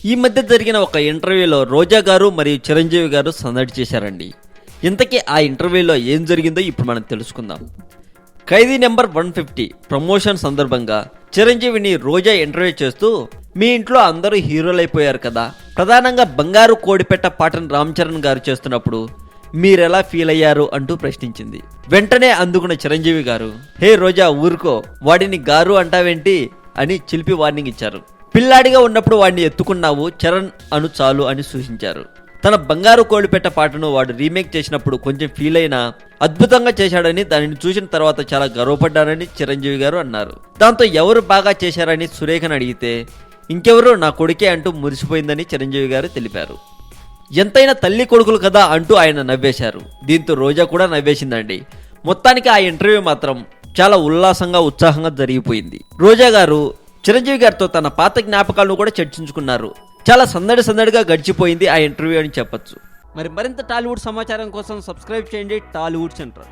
ఈ మధ్య జరిగిన ఒక ఇంటర్వ్యూలో రోజా గారు మరియు చిరంజీవి గారు సందడి చేశారండి. ఇంతకీ ఆ ఇంటర్వ్యూలో ఏం జరిగిందో ఇప్పుడు మనం తెలుసుకుందాం. ఖైదీ నెంబర్ 150 ప్రమోషన్ సందర్భంగా చిరంజీవిని రోజా ఇంటర్వ్యూ చేస్తూ, మీ ఇంట్లో అందరూ హీరోలైపోయారు కదా, ప్రధానంగా బంగారు కోడిపెట్ట పాటను రామ్ చరణ్ గారు చేస్తున్నప్పుడు మీరెలా ఫీల్ అయ్యారు అంటూ ప్రశ్నించింది. వెంటనే అందుకున్న చిరంజీవి గారు, హే రోజా ఊరుకో, వాడిని గారు అంటావేంటి అని చిలిపి వార్నింగ్ ఇచ్చారు. పిల్లాడిగా ఉన్నప్పుడు వాడిని ఎత్తుకున్నావు, చరణ్ అను చాలు అని సూచించారు. తన బంగారు కోడిపెట్ట పాటను వాడు రీమేక్ చేసినప్పుడు కొంచెం ఫీల్ అయినా అద్భుతంగా చేశాడని, దానిని చూసిన తర్వాత చాలా గర్వపడ్డానని చిరంజీవి గారు అన్నారు. దాంతో ఎవరు బాగా చేశారని సురేఖను అడిగితే, ఇంకెవరు నా కొడుకే అంటూ మురిసిపోయిందని చిరంజీవి గారు తెలిపారు. ఎంతైనా తల్లి కొడుకులు కదా అంటూ ఆయన నవ్వేశారు. దీంతో రోజా కూడా నవ్వేసిందండి. మొత్తానికి ఆ ఇంటర్వ్యూ మాత్రం చాలా ఉల్లాసంగా ఉత్సాహంగా జరిగిపోయింది. రోజా గారు చిరంజీవి గారితో తన పాత జ్ఞాపకాలను కూడా చర్చించుకున్నారు. చాలా సందడిగా గడిచిపోయింది ఆ ఇంటర్వ్యూ అని చెప్పొచ్చు. మరింత టాలీవుడ్ సమాచారం కోసం సబ్స్క్రైబ్ చేయండి టాలీవుడ్ సెంటర్.